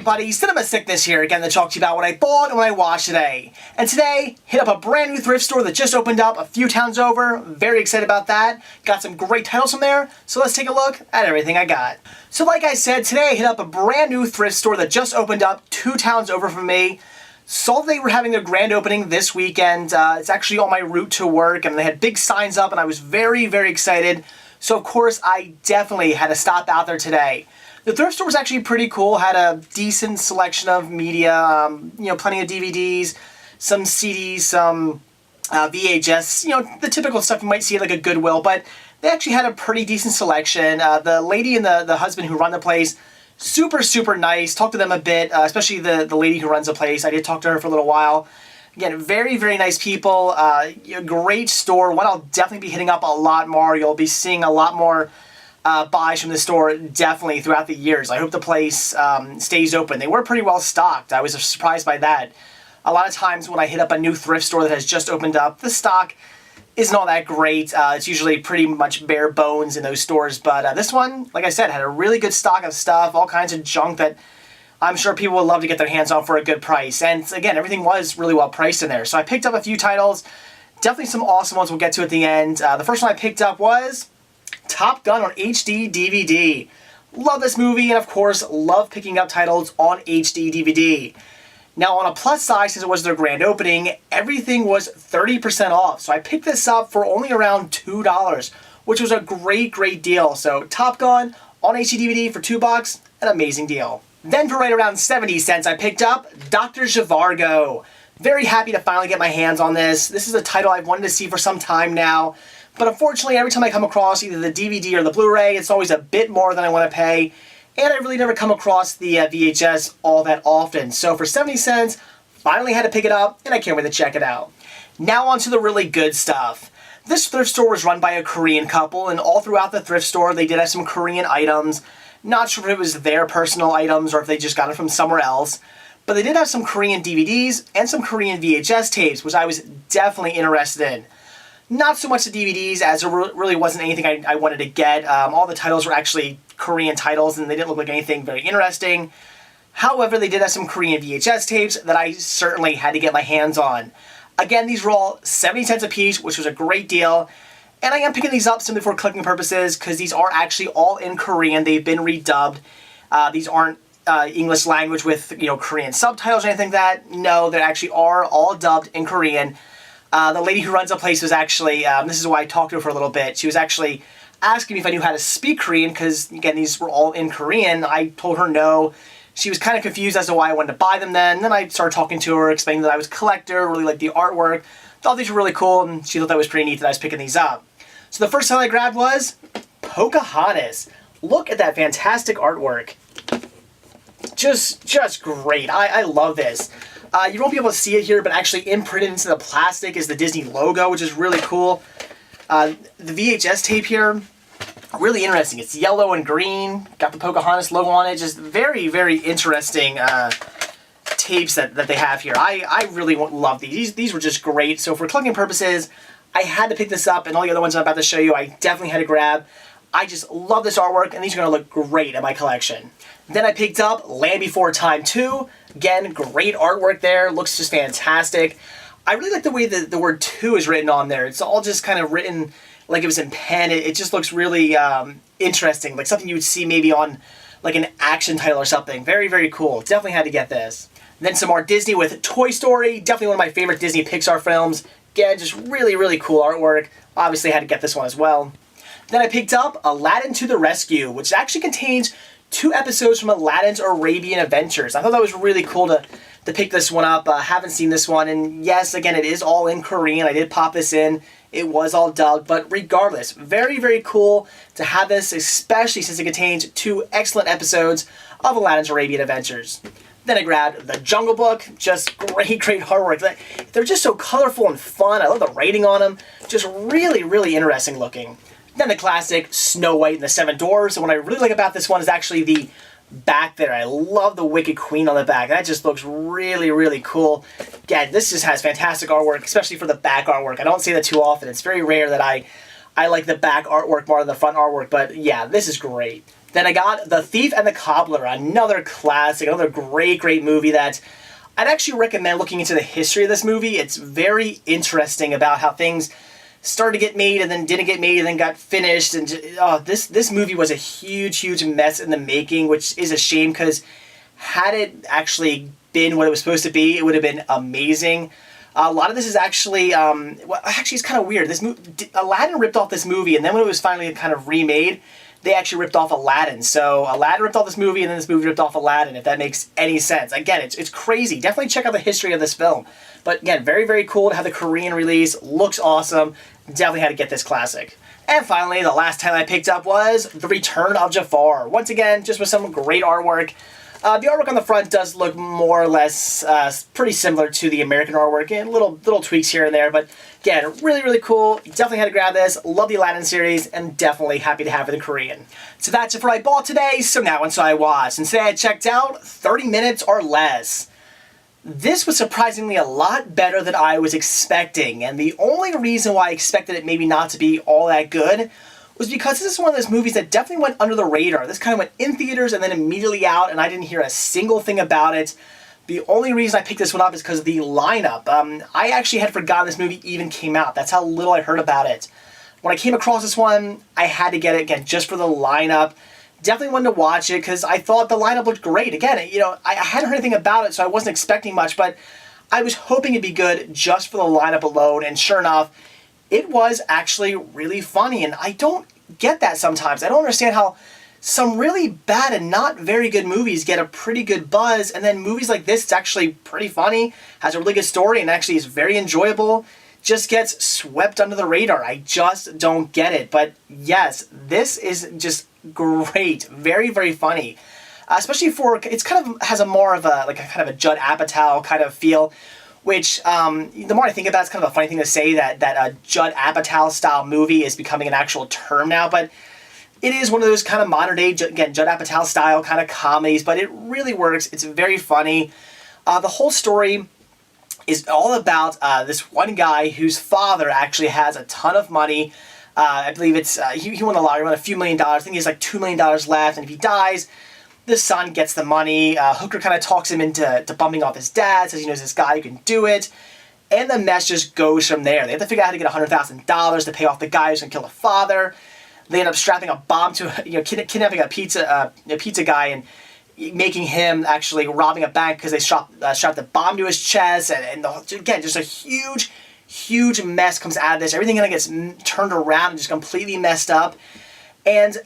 everybody, Cinema Sickness here again to talk to you about what I bought and what I watched today. And today, hit up a brand new thrift store that just opened up a few towns over. Very excited about that. Got some great titles from there, so let's take a look at everything I got. So like I said, today I hit up a brand new thrift store that just opened up 2 towns over from me. Saw they were having their grand opening this weekend. It's actually on my route to work, and they had big signs up, and I was very, very excited. So of course, I definitely had to stop out there today. The thrift store was actually pretty cool, had a decent selection of media, plenty of DVDs, some CDs, some VHS, the typical stuff you might see at like a Goodwill, but they actually had a pretty decent selection. The lady and the husband who run the place, super, super nice. Talked to them a bit, especially the lady who runs the place. I did talk to her for a little while. Again, very, very nice people, great store, one I'll definitely be hitting up a lot more. You'll be seeing a lot more buys from the store definitely throughout the years. I hope the place stays open. They were pretty well stocked. I was surprised by that. A lot of times when I hit up a new thrift store that has just opened up, the stock isn't all that great. It's usually pretty much bare bones in those stores, but this one, like I said, had a really good stock of stuff, all kinds of junk that I'm sure people would love to get their hands on for a good price. And again, everything was really well priced in there. So I picked up a few titles, definitely some awesome ones we'll get to at the end. The first one I picked up was Top Gun on HD DVD. Love this movie, and of course, love picking up titles on HD DVD. Now, on a plus side, since it was their grand opening, everything was 30% off. So I picked this up for only around $2, which was a great, great deal. So Top Gun on HD DVD for $2, an amazing deal. Then for right around 70 cents, I picked up Dr. Zhivago. Very happy to finally get my hands on this. This is a title I've wanted to see for some time now. But unfortunately, every time I come across either the DVD or the Blu-ray, it's always a bit more than I want to pay. And I really never come across the VHS all that often. So for 70 cents, finally had to pick it up, and I can't wait to check it out. Now on to the really good stuff. This thrift store was run by a Korean couple, and all throughout the thrift store, they did have some Korean items. Not sure if it was their personal items or if they just got it from somewhere else. But they did have some Korean DVDs and some Korean VHS tapes, which I was definitely interested in. Not so much the DVDs, as there really wasn't anything I wanted to get. All the titles were actually Korean titles, and they didn't look like anything very interesting. However, they did have some Korean VHS tapes that I certainly had to get my hands on. Again, these were all 70 cents a piece, which was a great deal. And I am picking these up simply for collecting purposes, because these are actually all in Korean. They've been redubbed. These aren't English language with Korean subtitles or anything like that. No, they actually are all dubbed in Korean. The lady who runs the place was actually, this is why I talked to her for a little bit, she was actually asking me if I knew how to speak Korean, because, again, these were all in Korean. I told her no. She was kind of confused as to why I wanted to buy them then. And then I started talking to her, explaining that I was a collector, really liked the artwork, thought these were really cool, and she thought that was pretty neat that I was picking these up. So the first title I grabbed was Pocahontas. Look at that fantastic artwork. Just great. I love this. You won't be able to see it here, but actually imprinted into the plastic is the Disney logo, which is really cool. The VHS tape here, really interesting. It's yellow and green, got the Pocahontas logo on it. Just very, very interesting tapes that they have here. I really love these. These were just great. So for collecting purposes, I had to pick this up, and all the other ones I'm about to show you, I definitely had to grab. I just love this artwork, and these are going to look great in my collection. Then I picked up Land Before Time 2. Again, great artwork there. Looks just fantastic. I really like the way that the word 2 is written on there. It's all just kind of written like it was in pen. It just looks really interesting, like something you would see maybe on like an action title or something. Very, very cool. Definitely had to get this. Then some more Disney with Toy Story. Definitely one of my favorite Disney Pixar films. Again, just really, really cool artwork. Obviously had to get this one as well. Then I picked up Aladdin to the Rescue, which actually contains 2 episodes from Aladdin's Arabian Adventures. I thought that was really cool to pick this one up. Haven't seen this one, and yes, again, it is all in Korean. I did pop this in. It was all dubbed, but regardless, very, very cool to have this, especially since it contains 2 excellent episodes of Aladdin's Arabian Adventures. Then I grabbed The Jungle Book. Just great, great artwork. They're just so colorful and fun. I love the writing on them. Just really, really interesting looking. Then the classic Snow White and the Seven Dwarfs. And what I really like about this one is actually the back there. I love the Wicked Queen on the back. That just looks really, really cool. Yeah, this just has fantastic artwork, especially for the back artwork. I don't see that too often. It's very rare that I like the back artwork more than the front artwork, but yeah, this is great. Then I got The Thief and the Cobbler, another classic, another great movie that I'd actually recommend looking into the history of this movie. It's very interesting about how things started to get made and then didn't get made and then got finished. And this movie was a huge mess in the making, which is a shame because had it actually been what it was supposed to be, it would have been amazing. A lot of this is actually, actually it's kind of weird. Aladdin ripped off this movie, and then when it was finally kind of remade, they actually ripped off Aladdin. So Aladdin ripped off this movie, and then this movie ripped off Aladdin, if that makes any sense. Again, it's crazy. Definitely check out the history of this film. But again, very cool to have the Korean release. Looks awesome. Definitely had to get this classic. And finally, the last title I picked up was The Return of Jafar. Once again, just with some great artwork. The artwork on the front does look more or less pretty similar to the American artwork, and little tweaks here and there, but again, really cool. Definitely had to grab this. Love the Aladdin series, and definitely happy to have it in Korean. So that's it for what I bought today, so now on so I watched. And today I checked out 30 Minutes or Less. This was surprisingly a lot better than I was expecting, and the only reason why I expected it maybe not to be all that good was because this is one of those movies that definitely went under the radar. This kind of went in theaters and then immediately out, and I didn't hear a single thing about it. The only reason I picked this one up is because of the lineup. I actually had forgotten this movie even came out. That's how little I heard about it. When I came across this one, I had to get it again just for the lineup. Definitely wanted to watch it because I thought the lineup looked great. Again, I hadn't heard anything about it, so I wasn't expecting much, but I was hoping it'd be good just for the lineup alone, and sure enough, it was actually really funny, and I don't get that sometimes. I don't understand how some really bad and not very good movies get a pretty good buzz, and then movies like this, it's actually pretty funny, has a really good story, and actually is very enjoyable, just gets swept under the radar. I just don't get it. But yes, this is just great. Very funny. Especially for, it's kind of has a more of a, like a kind of a Judd Apatow kind of feel, which the more I think about it, it's kind of a funny thing to say that a Judd Apatow style movie is becoming an actual term now, but it is one of those kind of modern day, again, Judd Apatow style kind of comedies, but it really works. It's very funny. The whole story is all about this one guy whose father actually has a ton of money. I believe it's, he won the lottery, won a few $1 million. I think he has like $2 million left, and if he dies, the son gets the money. Hooker kind of talks him into bumping off his dad, says he knows this guy who can do it, and the mess just goes from there. They have to figure out how to get $100,000 to pay off the guy who's going to kill the father. They end up strapping a bomb to, kidnapping a pizza guy and making him actually robbing a bank because they strapped the bomb to his chest, and again, just a huge mess comes out of this. Everything kind of gets turned around and just completely messed up, and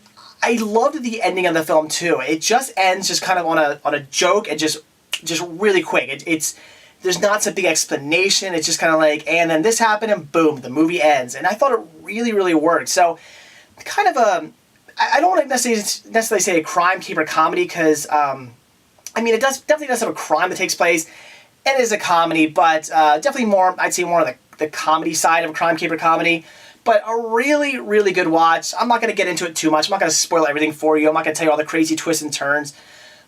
I loved the ending of the film too. It just ends just kind of on a joke and just really quick. There's not some big explanation. It's just kind of like, and then this happened and boom, the movie ends. And I thought it really worked. So kind of I don't want to necessarily say a crime caper comedy because I mean it definitely does have a crime that takes place. It is a comedy, but definitely more, I'd say more of the comedy side of a crime caper comedy. But a really good watch. I'm not going to get into it too much. I'm not going to spoil everything for you. I'm not going to tell you all the crazy twists and turns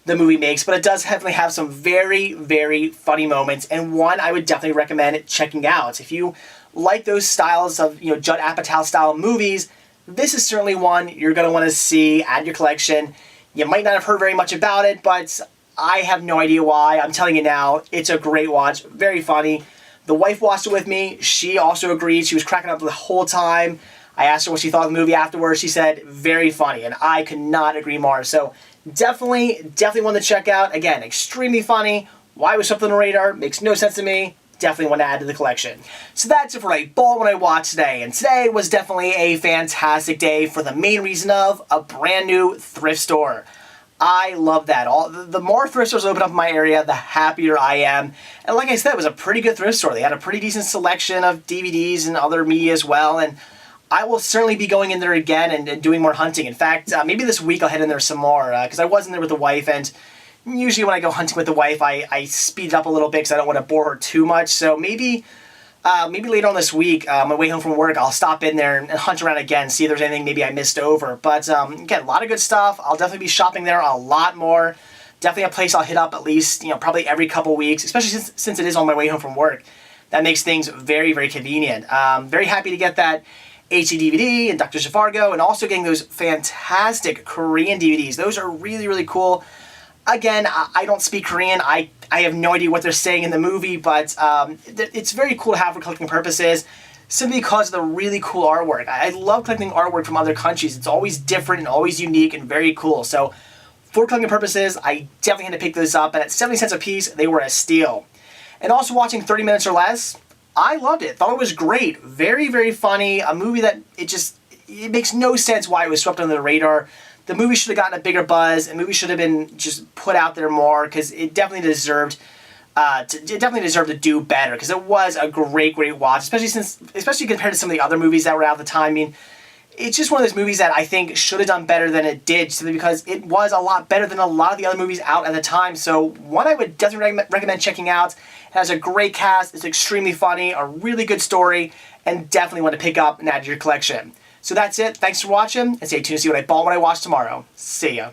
the movie makes, but it does definitely have some very funny moments, and one I would definitely recommend checking out. If you like those styles of, Judd Apatow style movies, this is certainly one you're going to want to see, add your collection. You might not have heard very much about it, but I have no idea why. I'm telling you now, it's a great watch, very funny. The wife watched it with me. She also agreed. She was cracking up the whole time. I asked her what she thought of the movie afterwards. She said, very funny, and I could not agree more. So definitely one to check out. Again, extremely funny. Why was something on the radar? Makes no sense to me. Definitely want to add to the collection. So that's it for what I bought when I watched today. And today was definitely a fantastic day for the main reason of a brand new thrift store. I love that. The more thrift stores open up in my area, the happier I am. And like I said, it was a pretty good thrift store. They had a pretty decent selection of DVDs and other media as well. And I will certainly be going in there again and doing more hunting. In fact, maybe this week I'll head in there some more because I was in there with the wife, and usually when I go hunting with the wife, I speed it up a little bit because I don't want to bore her too much. So maybe later on this week, on my way home from work, I'll stop in there and hunt around again, see if there's anything maybe I missed over. But again, a lot of good stuff. I'll definitely be shopping there a lot more. Definitely a place I'll hit up at least, probably every couple weeks, especially since it is on my way home from work. That makes things very convenient. Very happy to get that. HD DVD and Dr. Zhivago, and also getting those fantastic Korean DVDs. Those are really, really cool. Again, I don't speak Korean. I have no idea what they're saying in the movie, but it's very cool to have for collecting purposes, simply because of the really cool artwork. I love collecting artwork from other countries. It's always different and always unique and very cool. So for collecting purposes, I definitely had to pick those up, and at 70 cents a piece, they were a steal. And also watching 30 Minutes or Less, I loved it. Thought it was great. Very, very funny. A movie that it makes no sense why it was swept under the radar. The movie should have gotten a bigger buzz. The movie should have been just put out there more, because it definitely deserved to do better, because it was a great, great watch, especially compared to some of the other movies that were out at the time. I mean, it's just one of those movies that I think should have done better than it did, simply because it was a lot better than a lot of the other movies out at the time. So one I would definitely recommend checking out. It has a great cast, it's extremely funny, a really good story, and definitely want to pick up and add to your collection. So that's it. Thanks for watching, and stay tuned to see what I bought when I watch tomorrow. See ya.